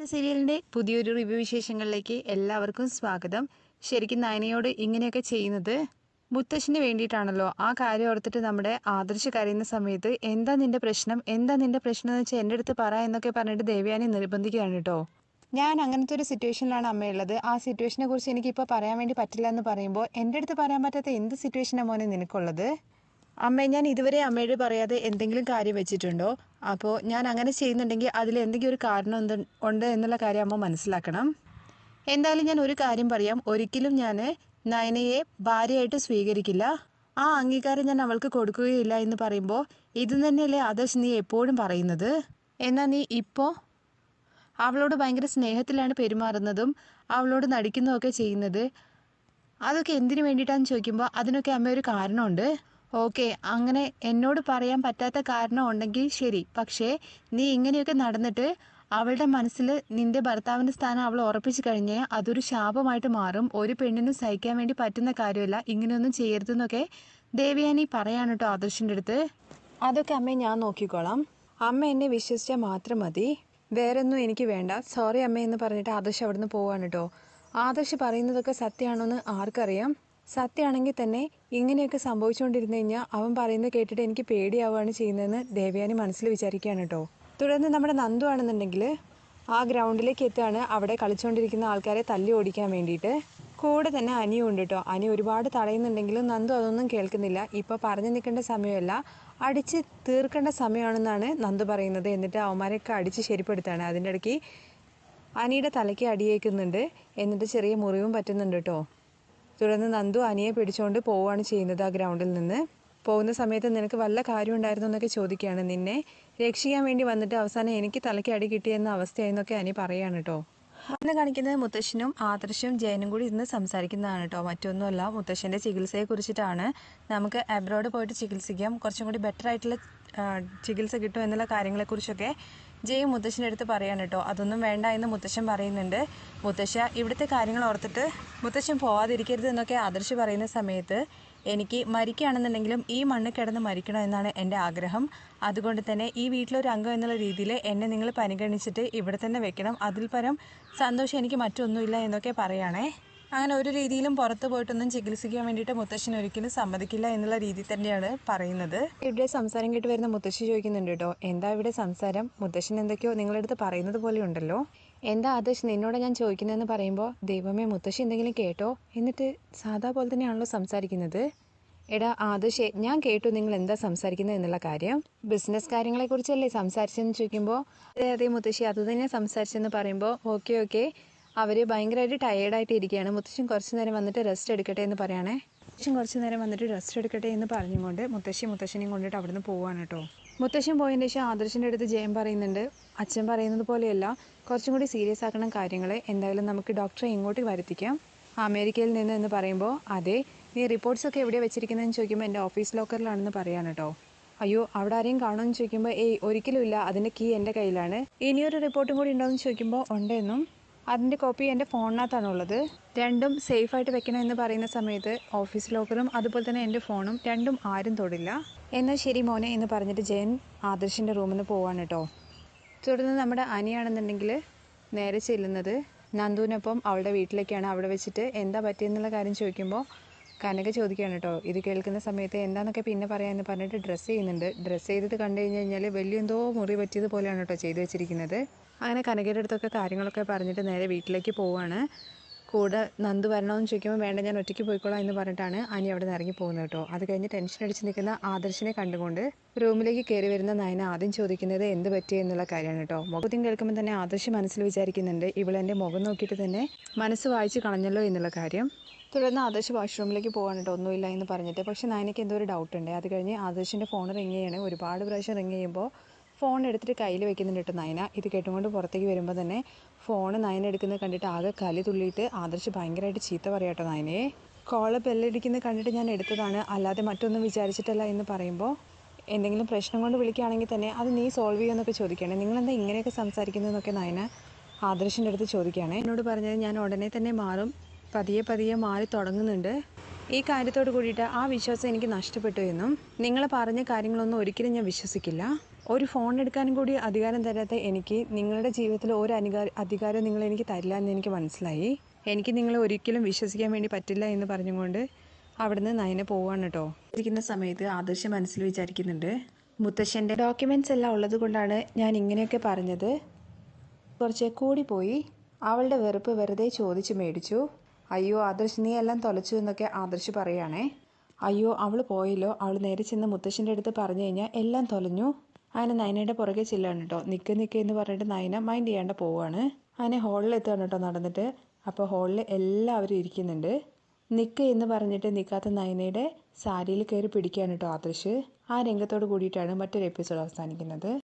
ഇന്നത്തെ സീരിയലിൻ്റെ പുതിയൊരു റിവ്യൂ വിശേഷങ്ങളിലേക്ക് എല്ലാവർക്കും സ്വാഗതം. ശരിക്കും നയനയോട് ഇങ്ങനെയൊക്കെ ചെയ്യുന്നത് മുത്തശ്ശിന് വേണ്ടിയിട്ടാണല്ലോ. ആ കാര്യം ഓർത്തിട്ട് നമ്മുടെ ആദർശ് കരയുന്ന സമയത്ത് എന്താ നിന്റെ പ്രശ്നം എന്ന് വെച്ചാൽ എൻ്റെ അടുത്ത് പറ എന്നൊക്കെ പറഞ്ഞിട്ട് ദേവയാനി നിർബന്ധിക്കുകയാണ് കേട്ടോ. ഞാൻ അങ്ങനത്തെ ഒരു സിറ്റുവേഷനിലാണ് അമ്മയുള്ളത്. ആ സിറ്റുവേഷനെ കുറിച്ച് എനിക്കിപ്പോൾ പറയാൻ വേണ്ടി പറ്റില്ല എന്ന് പറയുമ്പോൾ എൻ്റെ അടുത്ത് പറയാൻ പറ്റാത്ത എന്ത് സിറ്റുവേഷനാണ് മോനെ നിനക്കുള്ളത്? അമ്മ, ഞാൻ ഇതുവരെ അമ്മയോട് പറയാതെ എന്തെങ്കിലും കാര്യം വെച്ചിട്ടുണ്ടോ? അപ്പോൾ ഞാൻ അങ്ങനെ ചെയ്യുന്നുണ്ടെങ്കിൽ അതിൽ എന്തെങ്കിലും ഒരു കാരണം ഉണ്ട് എന്നുള്ള കാര്യം അമ്മ മനസ്സിലാക്കണം. എന്തായാലും ഞാൻ ഒരു കാര്യം പറയാം, ഒരിക്കലും ഞാൻ നയനയെ ഭാര്യയായിട്ട് സ്വീകരിക്കില്ല. ആ അംഗീകാരം ഞാൻ അവൾക്ക് കൊടുക്കുകയില്ല എന്ന് പറയുമ്പോൾ ഇത് തന്നെയല്ലേ ആദർശ് നീ എപ്പോഴും പറയുന്നത്? എന്നാൽ നീ ഇപ്പോൾ അവളോട് ഭയങ്കര സ്നേഹത്തിലാണ് പെരുമാറുന്നതും അവളോട് നടിക്കുന്നതൊക്കെ ചെയ്യുന്നത്. അതൊക്കെ എന്തിനു വേണ്ടിയിട്ടാണെന്ന് ചോദിക്കുമ്പോൾ അതിനൊക്കെ അമ്മ ഒരു കാരണമുണ്ട്. ഓക്കെ, അങ്ങനെ എന്നോട് പറയാൻ പറ്റാത്ത കാരണം ഉണ്ടെങ്കിൽ ശരി, പക്ഷേ നീ ഇങ്ങനെയൊക്കെ നടന്നിട്ട് അവളുടെ മനസ്സിൽ നിന്റെ ഭർത്താവിൻ്റെ സ്ഥാനം അവൾ ഉറപ്പിച്ചു കഴിഞ്ഞാൽ അതൊരു ശാപമായിട്ട് മാറും. ഒരു പെണ്ണിനും സഹിക്കാൻ വേണ്ടി പറ്റുന്ന കാര്യമല്ല, ഇങ്ങനെയൊന്നും ചെയ്യരുതെന്നൊക്കെ ദേവയാനി പറയാണ് കേട്ടോ ആദർശിൻ്റെ അടുത്ത്. അതൊക്കെ അമ്മയെ ഞാൻ നോക്കിക്കോളാം, അമ്മ എന്നെ വിശ്വസിച്ചാൽ മാത്രം മതി, വേറൊന്നും എനിക്ക് വേണ്ട, സോറി അമ്മ എന്ന് പറഞ്ഞിട്ട് ആദർശ് അവിടുന്ന് പോവാണ് കേട്ടോ. ആദർശ് പറയുന്നതൊക്കെ സത്യമാണോ എന്ന് ആർക്കറിയാം? സത്യമാണെങ്കിൽ തന്നെ ഇങ്ങനെയൊക്കെ സംഭവിച്ചുകൊണ്ടിരുന്നു കഴിഞ്ഞാൽ അവൻ പറയുന്നത് കേട്ടിട്ട് എനിക്ക് പേടിയാവുകയാണ് ചെയ്യുന്നതെന്ന് ദേവയാനി മനസ്സിൽ വിചാരിക്കുകയാണ് കേട്ടോ. തുടർന്ന് നമ്മുടെ നന്ദു ആണെന്നുണ്ടെങ്കിൽ ആ ഗ്രൗണ്ടിലേക്ക് എത്തുകയാണ്, അവിടെ കളിച്ചുകൊണ്ടിരിക്കുന്ന ആൾക്കാരെ തല്ലി ഓടിക്കാൻ വേണ്ടിയിട്ട്. കൂടെ തന്നെ അനിയും ഉണ്ട് കേട്ടോ. അനി ഒരുപാട് തടയുന്നുണ്ടെങ്കിലും നന്ദു അതൊന്നും കേൾക്കുന്നില്ല. ഇപ്പോൾ പറഞ്ഞു നിൽക്കേണ്ട സമയമല്ല, അടിച്ച് തീർക്കേണ്ട സമയമാണെന്നാണ് നന്ദു പറയുന്നത്. എന്നിട്ട് അവന്മാരെയൊക്കെ അടിച്ച് ശരിപ്പെടുത്താണ്. അതിൻ്റെ ഇടയ്ക്ക് അനിയുടെ തലയ്ക്ക് അടിയേക്കുന്നുണ്ട്, എന്നിട്ട് ചെറിയ മുറിവും പറ്റുന്നുണ്ട് കേട്ടോ. തുടർന്ന് നന്ദു അനിയെ പിടിച്ചുകൊണ്ട് പോവുകയാണ് ചെയ്യുന്നത്. ആ ഗ്രൗണ്ടിൽ നിന്ന് പോകുന്ന സമയത്ത് നിനക്ക് വല്ല കാര്യം ഉണ്ടായിരുന്നു എന്നൊക്കെ ചോദിക്കുകയാണ്. നിന്നെ രക്ഷിക്കാൻ വേണ്ടി വന്നിട്ട് അവസാനം എനിക്ക് തലയ്ക്ക് അടി കിട്ടിയെന്ന അവസ്ഥയായെന്നൊക്കെ അനി പറയാണ് കേട്ടോ. അന്ന് കാണിക്കുന്നത് മുത്തശ്ശനും ആദർശും ജയനും കൂടി ഇന്ന് സംസാരിക്കുന്നതാണ് കേട്ടോ. മറ്റൊന്നുമല്ല, മുത്തശ്ശൻ്റെ ചികിത്സയെ കുറിച്ചിട്ടാണ്. നമുക്ക് അബ്രോഡ് പോയിട്ട് ചികിത്സിക്കാം, കുറച്ചും കൂടി ബെറ്റർ ആയിട്ടുള്ള ചികിത്സ കിട്ടും എന്നുള്ള കാര്യങ്ങളെക്കുറിച്ചൊക്കെ ജയ് മുത്തശ്ശൻ്റെ അടുത്ത് പറയാണ് കേട്ടോ. അതൊന്നും വേണ്ട എന്ന് മുത്തശ്ശൻ പറയുന്നുണ്ട്. മുത്തശ്ശ, ഇവിടുത്തെ കാര്യങ്ങൾ ഓർത്തിട്ട് മുത്തശ്ശൻ പോവാതിരിക്കരുത് എന്നൊക്കെ ആദർശ് പറയുന്ന സമയത്ത് എനിക്ക് മരിക്കുകയാണെന്നുണ്ടെങ്കിലും ഈ മണ്ണ് കിടന്ന് മരിക്കണം എന്നാണ് എൻ്റെ ആഗ്രഹം. അതുകൊണ്ട് തന്നെ ഈ വീട്ടിലൊരു അംഗം എന്നുള്ള രീതിയിൽ എന്നെ നിങ്ങൾ പരിഗണിച്ചിട്ട് ഇവിടെ തന്നെ വെക്കണം. അതിൽ പരം സന്തോഷം എനിക്ക് മറ്റൊന്നുമില്ല എന്നൊക്കെ പറയുകയാണേ. അങ്ങനെ ഒരു രീതിയിലും പുറത്ത് പോയിട്ടൊന്നും ചികിത്സിക്കാൻ വേണ്ടിയിട്ട് മുത്തശ്ശൻ ഒരിക്കലും സമ്മതിക്കില്ല എന്നുള്ള രീതിയിൽ തന്നെയാണ് പറയുന്നത്. ഇവിടെ സംസാരം കേട്ട് വരുന്ന മുത്തശ്ശി ചോദിക്കുന്നുണ്ട് കേട്ടോ, എന്താ ഇവിടെ സംസാരം? മുത്തശ്ശൻ എന്തൊക്കെയോ നിങ്ങളുടെ അടുത്ത് പറയുന്നത് പോലെ ഉണ്ടല്ലോ. എന്താ ആദർശ് നിന്നോട് ഞാൻ ചോദിക്കുന്നതെന്ന് പറയുമ്പോൾ, ദൈവമേ മുത്തശ്ശി എന്തെങ്കിലും കേട്ടോ? എന്നിട്ട് സാധാ പോലെ തന്നെയാണല്ലോ സംസാരിക്കുന്നത്. എടാ ആദർശേ, ഞാൻ കേട്ടു നിങ്ങൾ എന്താ സംസാരിക്കുന്നത് എന്നുള്ള കാര്യം. ബിസിനസ് കാര്യങ്ങളെക്കുറിച്ചല്ലേ സംസാരിച്ചെന്ന് ചോദിക്കുമ്പോൾ അതെ മുത്തശ്ശി അത് തന്നെയാണ് സംസാരിച്ചെന്ന് പറയുമ്പോൾ ഓക്കെ അവർ ഭയങ്കരമായിട്ട് ടയേർഡായിട്ട് ഇരിക്കുകയാണ്. മുത്തശ്ശൻ കുറച്ച് നേരം വന്നിട്ട് റെസ്റ്റ് എടുക്കട്ടെ എന്ന് പറയുകയാണേ. മുത്തശ്ശൻ കുറച്ച് നേരം വന്നിട്ട് റെസ്റ്റ് എടുക്കട്ടെ എന്ന് പറഞ്ഞുകൊണ്ട് മുത്തശ്ശനെയും കൊണ്ടിട്ട് അവിടുന്ന് പോവാണ് കേട്ടോ. മുത്തശ്ശൻ പോയതിന് ശേഷം ആദർശിൻ്റെ അടുത്ത് ജയം പറയുന്നുണ്ട്, അച്ഛൻ പറയുന്നത് പോലെയല്ല, കുറച്ചും കൂടി സീരിയസ് ആക്കണം കാര്യങ്ങൾ. എന്തായാലും നമുക്ക് ഡോക്ടറെ ഇങ്ങോട്ട് വരുത്തിക്കാം അമേരിക്കയിൽ നിന്ന് എന്ന് പറയുമ്പോൾ, അതെ നീ റിപ്പോർട്ട്സൊക്കെ എവിടെയാണ് വെച്ചിരിക്കുന്നതെന്ന് ചോദിക്കുമ്പോൾ എൻ്റെ ഓഫീസ് ലോക്കറിലാണെന്ന് പറയാണ് കേട്ടോ. അയ്യോ അവിടെ ആരെയും കാണുമെന്ന് ചോദിക്കുമ്പോൾ ഒരിക്കലും ഇല്ല, അതിൻ്റെ കീ എൻ്റെ കയ്യിലാണ്. ഇനിയൊരു റിപ്പോർട്ടും കൂടി ഉണ്ടോയെന്ന് ചോദിക്കുമ്പോൾ ഉണ്ടെന്നും അതിൻ്റെ കോപ്പി എൻ്റെ ഫോണിനകത്താണുള്ളത്, രണ്ടും സേഫായിട്ട് വെക്കണം എന്ന് പറയുന്ന സമയത്ത് ഓഫീസ് ലോക്കറും അതുപോലെ തന്നെ എൻ്റെ ഫോണും രണ്ടും ആരും തൊടില്ല. എന്നാൽ ശരി മോനെ എന്ന് പറഞ്ഞിട്ട് ജയൻ ആദർശിൻ്റെ റൂമിൽ നിന്ന് പോവാണ് കേട്ടോ. തുടർന്ന് നമ്മുടെ അനിയാണെന്നുണ്ടെങ്കിൽ നേരെ ചെല്ലുന്നത് നന്ദുവിനൊപ്പം അവളുടെ വീട്ടിലേക്കാണ്. അവിടെ വെച്ചിട്ട് എന്താ പറ്റിയെന്നുള്ള കാര്യം ചോദിക്കുമ്പോൾ കനക ചോദിക്കുകയാണ് കേട്ടോ. ഇത് കേൾക്കുന്ന സമയത്ത് എന്താണെന്നൊക്കെ പിന്നെ പറയാമെന്ന് പറഞ്ഞിട്ട് ഡ്രസ്സ് ചെയ്യുന്നുണ്ട്. ഡ്രസ്സ് ചെയ്തിട്ട് കണ്ടു കഴിഞ്ഞാൽ വലിയ എന്തോ മുറി പറ്റിയത് പോലെയാണ് കേട്ടോ ചെയ്തു വെച്ചിരിക്കുന്നത്. അങ്ങനെ കനകയുടെ അടുത്തൊക്കെ കാര്യങ്ങളൊക്കെ പറഞ്ഞിട്ട് നേരെ വീട്ടിലേക്ക് പോവുകയാണ്. കൂടെ നന്ദു വരണമെന്ന് ചോദിക്കുമ്പോൾ വേണ്ട ഞാൻ ഒറ്റയ്ക്ക് പോയിക്കോളാം എന്ന് പറഞ്ഞിട്ടാണ് അനി അവിടെ നിന്ന് ഇറങ്ങി പോകുന്നത് കേട്ടോ. അത് കഴിഞ്ഞ് ടെൻഷൻ അടിച്ച് നിൽക്കുന്ന ആദർശിനെ കണ്ടുകൊണ്ട് റൂമിലേക്ക് കയറി വരുന്ന നയന ആദ്യം ചോദിക്കുന്നത് എന്ത് പറ്റിയെന്നുള്ള കാര്യമാണ് കേട്ടോ. മുഖത്തും കേൾക്കുമ്പോൾ തന്നെ ആദർശ് മനസ്സിൽ വിചാരിക്കുന്നുണ്ട്, ഇവളെൻ്റെ മുഖം നോക്കിയിട്ട് തന്നെ മനസ്സ് വായിച്ച് കളഞ്ഞല്ലോ എന്നുള്ള കാര്യം. തുടർന്ന് ആദർശ് വാഷ്റൂമിലേക്ക് പോകാൻ കേട്ടോ, ഒന്നുമില്ല എന്ന് പറഞ്ഞിട്ട്. പക്ഷേ നയനയ്ക്ക് എന്തോ ഒരു ഡൗട്ട് ഉണ്ട്. അത് കഴിഞ്ഞ് ആദർശിൻ്റെ ഫോൺ റിങ് ചെയ്യാണ്. ഒരുപാട് പ്രാവശ്യം റിങ് ചെയ്യുമ്പോൾ ഫോൺ എടുത്തിട്ട് കയ്യിൽ വെക്കുന്നുണ്ട് കേട്ടോ നയന. ഇത് കേട്ടുകൊണ്ട് പുറത്തേക്ക് വരുമ്പോൾ തന്നെ ഫോൺ നയന എടുക്കുന്നത് കണ്ടിട്ട് ആകെ കലി തുള്ളിയിട്ട് ആദർശ് ഭയങ്കരമായിട്ട് ചീത്ത പറയാം കേട്ടോ നയനയെ. കോള് ബെല്ലടിക്കുന്നത് കണ്ടിട്ട് ഞാൻ എടുത്തതാണ്, അല്ലാതെ മറ്റൊന്നും വിചാരിച്ചിട്ടല്ല എന്ന് പറയുമ്പോൾ എന്തെങ്കിലും പ്രശ്നം കൊണ്ട് വിളിക്കുകയാണെങ്കിൽ തന്നെ അത് നീ സോൾവ് ചെയ്യുമെന്നൊക്കെ ചോദിക്കുകയാണ്. നിങ്ങളെന്താ ഇങ്ങനെയൊക്കെ സംസാരിക്കുന്നതെന്നൊക്കെ നയന ആദർശിൻ്റെ അടുത്ത് ചോദിക്കുകയാണ്. എന്നോട് പറഞ്ഞത് ഞാൻ ഉടനെ തന്നെ മാറും, പതിയെ മാറി തുടങ്ങുന്നുണ്ട്. ഈ കാര്യത്തോട് കൂടിയിട്ട് ആ വിശ്വാസം എനിക്ക് നഷ്ടപ്പെട്ടു എന്നും നിങ്ങൾ പറഞ്ഞ കാര്യങ്ങളൊന്നും ഒരിക്കലും ഞാൻ വിശ്വസിക്കില്ല. ഒരു ഫോൺ എടുക്കാനും കൂടി അധികാരം തരാത്ത എനിക്ക് നിങ്ങളുടെ ജീവിതത്തിൽ ഒരു അധികാരം നിങ്ങൾ എനിക്ക് തരില്ല എന്ന് എനിക്ക് മനസ്സിലായി. എനിക്ക് നിങ്ങളെ ഒരിക്കലും വിശ്വസിക്കാൻ വേണ്ടി പറ്റില്ല എന്ന് പറഞ്ഞുകൊണ്ട് അവിടുന്ന് നയന പോവാണ് കേട്ടോ. ഇരിക്കുന്ന സമയത്ത് ആദർശ് മനസ്സിൽ വിചാരിക്കുന്നുണ്ട്, മുത്തശ്ശൻ്റെ ഡോക്യുമെൻറ്റ്സ് എല്ലാം ഉള്ളത് കൊണ്ടാണ് ഞാൻ ഇങ്ങനെയൊക്കെ പറഞ്ഞത്. കുറച്ച് കൂടിപ്പോയി. അവളുടെ വെറുപ്പ് വെറുതെ ചോദിച്ച് മേടിച്ചു. അയ്യോ ആദർശ് നീ എല്ലാം തൊലച്ചു എന്നൊക്കെ ആദർശ് പറയുകയാണേ. അയ്യോ അവൾ പോയല്ലോ, അവൾ നേരെ ചെന്ന് മുത്തശ്ശൻ്റെ അടുത്ത് പറഞ്ഞു കഴിഞ്ഞാൽ എല്ലാം തൊലഞ്ഞു. അങ്ങനെ നയനയുടെ പുറകെ ചെല്ലാണ് കേട്ടോ. നിൽക്ക് എന്ന് പറഞ്ഞിട്ട് നയന മൈൻഡ് ചെയ്യാണ്ട് പോവുകയാണ്. അങ്ങനെ ഹോളിൽ എത്തുകയാണ് കേട്ടോ നടന്നിട്ട്. അപ്പോൾ ഹോളിൽ എല്ലാവരും ഇരിക്കുന്നുണ്ട്. നിൽക്ക് എന്ന് പറഞ്ഞിട്ട് നിൽക്കാത്ത നയനയുടെ സാരിയിൽ കയറി പിടിക്കുകയാണ് കേട്ടോ ആദർശ്. ആ രംഗത്തോട് കൂടിയിട്ടാണ് മറ്റൊരു എപ്പിസോഡ് അവസാനിക്കുന്നത്.